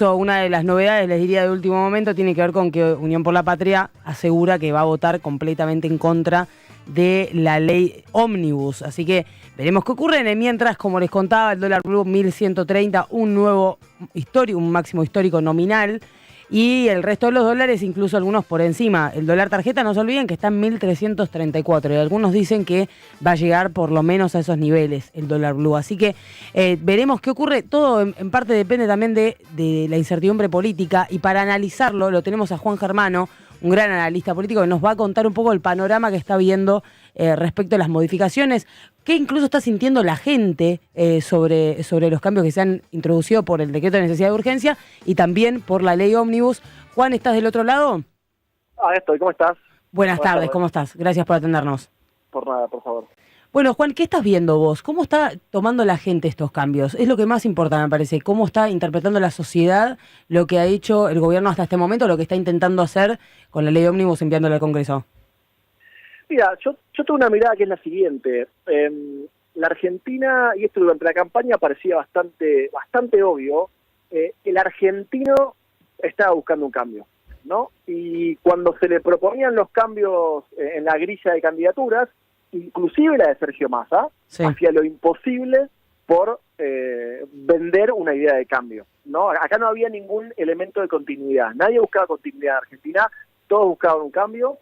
Una de las novedades, les diría de último momento, tiene que ver con que Unión por la Patria asegura que va a votar completamente en contra de la ley Ómnibus. Así que veremos qué ocurre. Mientras, como les contaba, el dólar blue 1130, un nuevo histórico, un máximo histórico nominal. Y el resto de los dólares, incluso algunos por encima. El dólar tarjeta, no se olviden que está en 1334. Y algunos dicen que va a llegar por lo menos a esos niveles el dólar blue. Así que veremos qué ocurre. Todo en parte depende también de la incertidumbre política. Y para analizarlo lo tenemos a Juan Germano, un gran analista político, que nos va a contar un poco el panorama que está viendo respecto a las modificaciones, que incluso está sintiendo la gente sobre los cambios que se han introducido por el decreto de necesidad de urgencia y también por la ley Ómnibus. Juan, ¿estás del otro lado? Estoy. ¿Cómo estás? Buenas tardes, ¿cómo estás? Gracias por atendernos. Por nada, por favor. Bueno, Juan, ¿qué estás viendo vos? ¿Cómo está tomando la gente estos cambios? Es lo que más importa, me parece. ¿Cómo está interpretando la sociedad lo que ha hecho el gobierno hasta este momento, lo que está intentando hacer con la ley Ómnibus enviándola al Congreso? Mira, yo tengo una mirada que es la siguiente. La Argentina, y esto durante la campaña parecía bastante obvio, el argentino estaba buscando un cambio, ¿no? Y cuando se le proponían los cambios en la grilla de candidaturas, inclusive la de Sergio Massa, sí, hacía lo imposible por vender una idea de cambio, ¿no? Acá no había ningún elemento de continuidad. Nadie buscaba continuidad en Argentina, todos buscaban un cambio,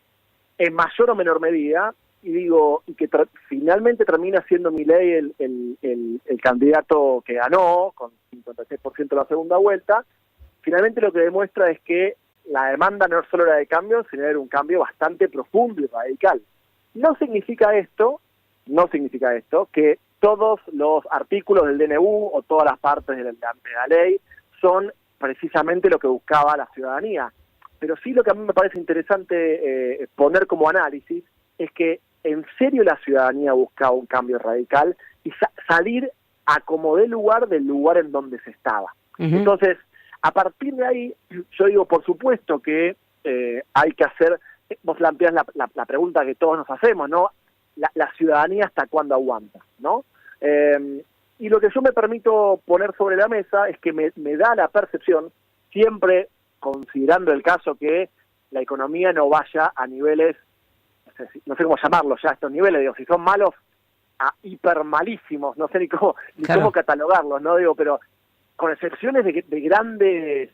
en mayor o menor medida, y que finalmente termina siendo Milei el candidato que ganó, con 56% de la segunda vuelta. Finalmente lo que demuestra es que la demanda no solo era de cambio, sino era un cambio bastante profundo y radical. No significa esto que todos los artículos del DNU o todas las partes de la ley son precisamente lo que buscaba la ciudadanía. Pero sí, lo que a mí me parece interesante poner como análisis es que en serio la ciudadanía buscaba un cambio radical y salir a como dé lugar del lugar en donde se estaba. Entonces, a partir de ahí, yo digo, por supuesto que hay que hacer, vos planteás la pregunta que todos nos hacemos, ¿no? La ciudadanía hasta cuándo aguanta, ¿no? Y lo que yo me permito poner sobre la mesa es que me da la percepción, siempre considerando el caso que la economía no vaya a niveles, no sé cómo llamarlos ya, estos niveles, digo, si son malos, a hiper malísimos, no sé ni cómo catalogarlos, ¿no? Digo, pero con excepciones de grandes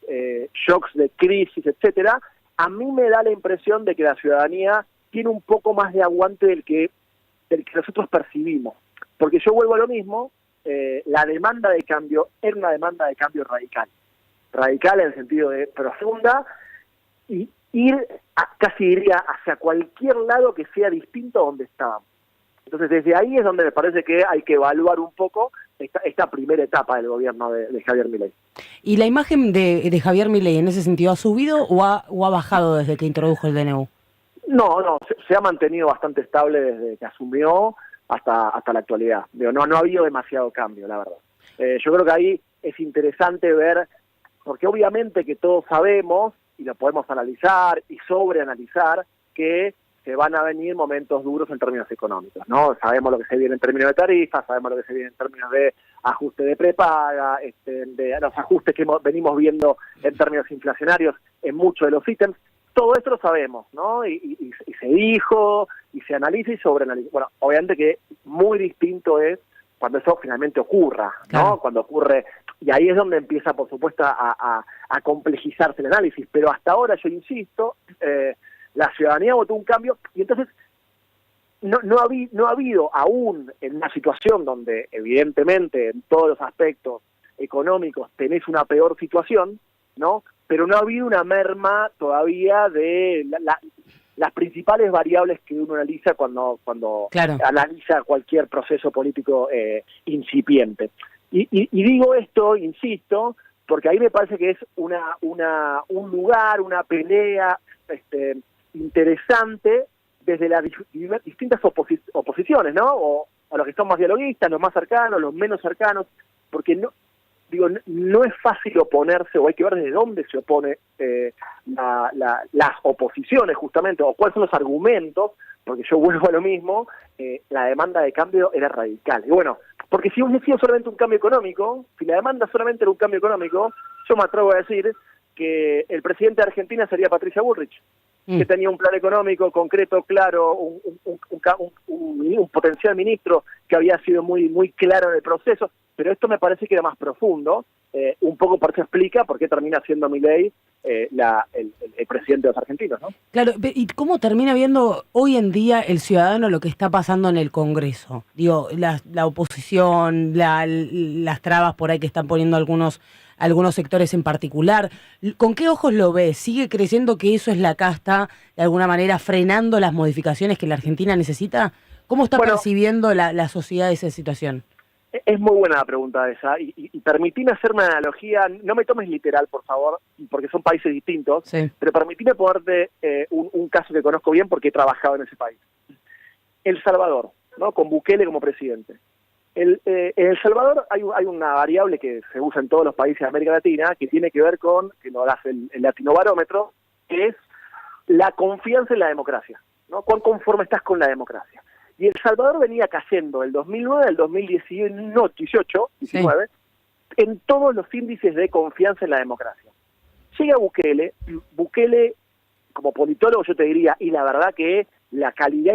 shocks de crisis, etcétera, a mí me da la impresión de que la ciudadanía tiene un poco más de aguante del que nosotros percibimos. Porque yo vuelvo a lo mismo, la demanda de cambio era una demanda de cambio radical. Radical en el sentido de profunda, y casi diría hacia cualquier lado que sea distinto a donde estábamos. Entonces desde ahí es donde me parece que hay que evaluar un poco esta primera etapa del gobierno de Javier Milei. ¿Y la imagen de Javier Milei en ese sentido ha subido o ha bajado desde que introdujo el DNU? No, se ha mantenido bastante estable desde que asumió hasta la actualidad. No ha habido demasiado cambio, la verdad. Yo creo que ahí es interesante ver, porque obviamente que todos sabemos, y lo podemos analizar y sobreanalizar, que se van a venir momentos duros en términos económicos, ¿no? Sabemos lo que se viene en términos de tarifas, sabemos lo que se viene en términos de ajuste de prepaga, de los ajustes que venimos viendo en términos inflacionarios en muchos de los ítems. Todo esto lo sabemos, ¿no? Y se dijo, y se analiza y sobreanaliza. Bueno, obviamente que muy distinto es cuando eso finalmente ocurra, ¿no? Claro. Cuando ocurre, y ahí es donde empieza, por supuesto, a complejizarse el análisis. Pero hasta ahora, yo insisto, la ciudadanía votó un cambio, y entonces no ha habido aún en una situación donde, evidentemente, en todos los aspectos económicos tenés una peor situación, ¿no? Pero no ha habido una merma todavía de las principales variables que uno analiza cuando claro, analiza cualquier proceso político incipiente. Y digo esto, insisto, porque ahí me parece que es un lugar, una pelea interesante desde las distintas oposiciones, ¿no? O a los que son más dialoguistas, los más cercanos, los menos cercanos, porque no es fácil oponerse, o hay que ver desde dónde se opone las oposiciones, justamente, o cuáles son los argumentos, porque yo vuelvo a lo mismo, la demanda de cambio era radical. Y bueno, Porque si hubiese sido solamente un cambio económico, si la demanda solamente era un cambio económico, yo me atrevo a decir que el presidente de Argentina sería Patricia Bullrich, que tenía un plan económico concreto, claro, un potencial ministro que había sido muy claro en el proceso, pero esto me parece que era más profundo, un poco por eso explica por qué termina siendo Milei el presidente de los argentinos, ¿no? Claro, ¿y cómo termina viendo hoy en día el ciudadano lo que está pasando en el Congreso? Digo, la oposición, las trabas por ahí que están poniendo algunos sectores en particular. ¿Con qué ojos lo ves? ¿Sigue creyendo que eso es la casta, de alguna manera frenando las modificaciones que la Argentina necesita? ¿Cómo está percibiendo la sociedad esa situación? Es muy buena la pregunta esa, y permitime hacer una analogía, no me tomes literal, por favor, porque son países distintos, sí, pero permitime ponerte un caso que conozco bien porque he trabajado en ese país. El Salvador, ¿no? Con Bukele como presidente. En El Salvador hay una variable que se usa en todos los países de América Latina, que tiene que ver con, que lo hace el Latinobarómetro, que es la confianza en la democracia, ¿no? ¿Cuán conforme estás con la democracia? Y El Salvador venía cayendo del 2009 al 2018, sí, en todos los índices de confianza en la democracia. Llega Bukele, como politólogo yo te diría, y la verdad que la calidad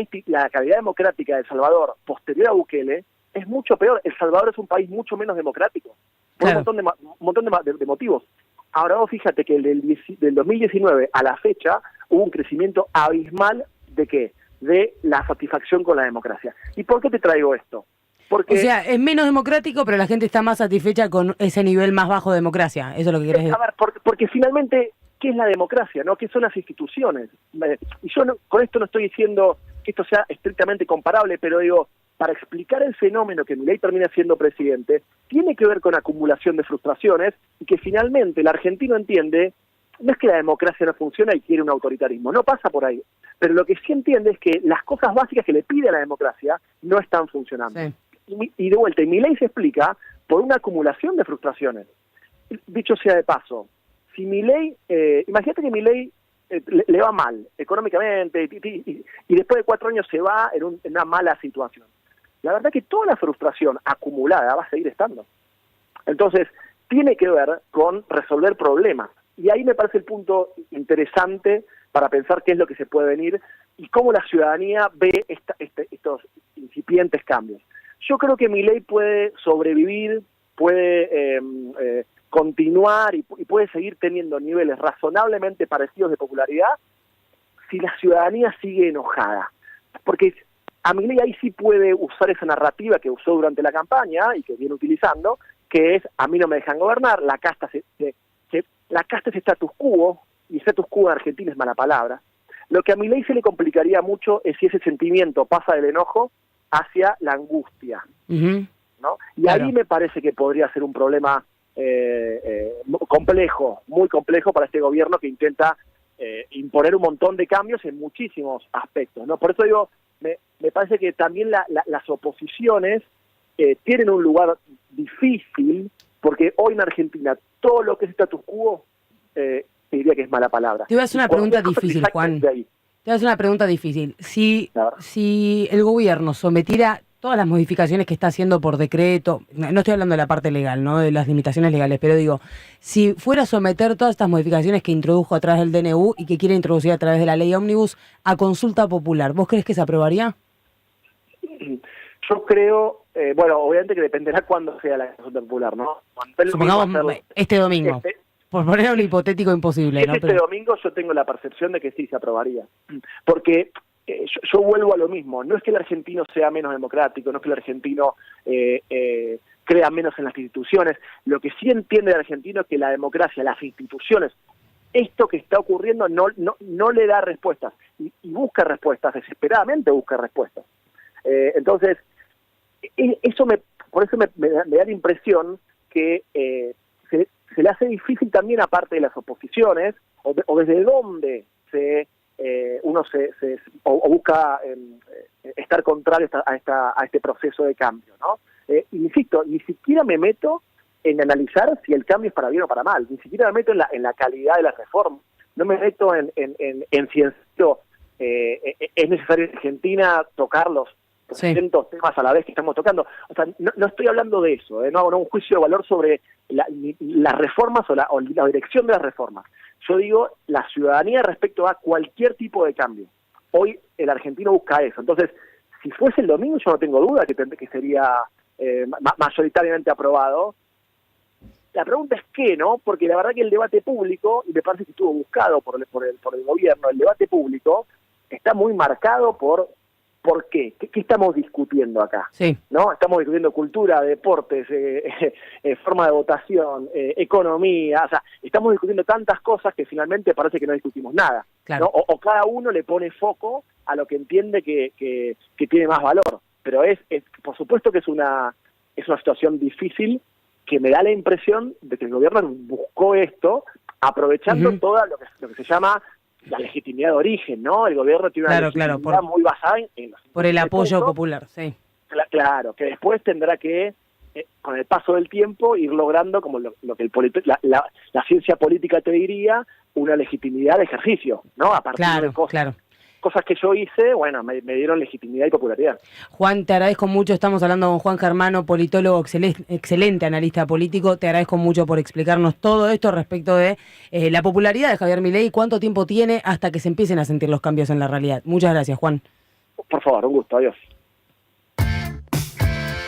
democrática de El Salvador, posterior a Bukele, es mucho peor. El Salvador es un país mucho menos democrático, por un montón de motivos. Ahora vos fíjate que del 2019 a la fecha hubo un crecimiento abismal ¿de qué? De la satisfacción con la democracia. ¿Y por qué te traigo esto? Porque, o sea, es menos democrático, pero la gente está más satisfecha con ese nivel más bajo de democracia. Eso es lo que querés decir. A ver, porque finalmente, ¿qué es la democracia, no? ¿Qué son las instituciones? Y yo con esto no estoy diciendo que esto sea estrictamente comparable, pero digo, para explicar el fenómeno que Milei termina siendo presidente, tiene que ver con acumulación de frustraciones y que finalmente el argentino entiende, no es que la democracia no funciona y quiere un autoritarismo, no pasa por ahí. Pero lo que sí entiende es que las cosas básicas que le pide a la democracia no están funcionando. Sí. Y de vuelta, y Milei se explica por una acumulación de frustraciones. Dicho sea de paso, si Milei, imagínate que Milei le va mal económicamente y después de 4 años se va en una mala situación. La verdad que toda la frustración acumulada va a seguir estando. Entonces, tiene que ver con resolver problemas. Y ahí me parece el punto interesante para pensar qué es lo que se puede venir y cómo la ciudadanía ve estos incipientes cambios. Yo creo que Milei puede sobrevivir, puede continuar y puede seguir teniendo niveles razonablemente parecidos de popularidad si la ciudadanía sigue enojada. Porque a Milei ahí sí puede usar esa narrativa que usó durante la campaña y que viene utilizando, que es: a mí no me dejan gobernar, la casta es status quo, y status quo en Argentina es mala palabra. Lo que a Milei se le complicaría mucho es si ese sentimiento pasa del enojo hacia la angustia, ¿no? Y claro, ahí me parece que podría ser un problema complejo, muy complejo para este gobierno que intenta imponer un montón de cambios en muchísimos aspectos, ¿no? Por eso digo, me parece que también las oposiciones tienen un lugar difícil, porque hoy en Argentina todo lo que es status quo, te diría que es mala palabra. Te voy a hacer una pregunta difícil, Juan. Te voy a hacer una pregunta difícil. Si el gobierno sometiera todas las modificaciones que está haciendo por decreto, no estoy hablando de la parte legal, ¿no?, de las limitaciones legales, pero digo, si fuera a someter todas estas modificaciones que introdujo a través del DNU y que quiere introducir a través de la ley Ómnibus a consulta popular, ¿vos crees que se aprobaría? Yo creo, bueno, obviamente que dependerá cuándo sea la consulta popular, ¿no? Supongamos este domingo. Por poner un hipotético imposible, ¿no? Este domingo yo tengo la percepción de que sí se aprobaría. Porque yo vuelvo a lo mismo. No es que el argentino sea menos democrático, no es que el argentino crea menos en las instituciones. Lo que sí entiende el argentino es que la democracia, las instituciones, esto que está ocurriendo no le da respuestas. Y busca respuestas, desesperadamente busca respuestas. Entonces, por eso me da la impresión que se le hace difícil también, aparte de las oposiciones, o desde dónde uno busca estar contrario a este proceso de cambio, ¿no? Insisto, ni siquiera me meto en analizar si el cambio es para bien o para mal, ni siquiera me meto en la calidad de las reformas, no me meto en si es necesario en Argentina tocar los Sí. 300 temas a la vez que estamos tocando. O sea, no estoy hablando de eso, no hago un juicio de valor sobre las reformas o la dirección de las reformas. Yo digo la ciudadanía respecto a cualquier tipo de cambio. Hoy el argentino busca eso. Entonces, si fuese el domingo, yo no tengo duda que sería mayoritariamente aprobado. La pregunta es qué, ¿no? Porque la verdad que el debate público, y me parece que estuvo buscado por el gobierno, el debate público está muy marcado por qué. ¿Qué estamos discutiendo acá? Sí. ¿No? Estamos discutiendo cultura, deportes, forma de votación, economía, o sea, estamos discutiendo tantas cosas que finalmente parece que no discutimos nada. Claro. ¿No? O cada uno le pone foco a lo que entiende que tiene más valor. Pero por supuesto que es una situación difícil, que me da la impresión de que el gobierno buscó esto aprovechando todo lo que se llama la legitimidad de origen, ¿no? El gobierno tiene una legitimidad muy basada en por el apoyo popular, sí. Claro, que después tendrá que, con el paso del tiempo, ir logrando, como lo que la ciencia política te diría, una legitimidad de ejercicio, ¿no? A partir de cosas que yo hice, bueno, me dieron legitimidad y popularidad. Juan, te agradezco mucho. Estamos hablando con Juan Germano, politólogo, excelente analista político. Te agradezco mucho por explicarnos todo esto respecto de la popularidad de Javier Milei y cuánto tiempo tiene hasta que se empiecen a sentir los cambios en la realidad. Muchas gracias, Juan. Por favor, un gusto. Adiós.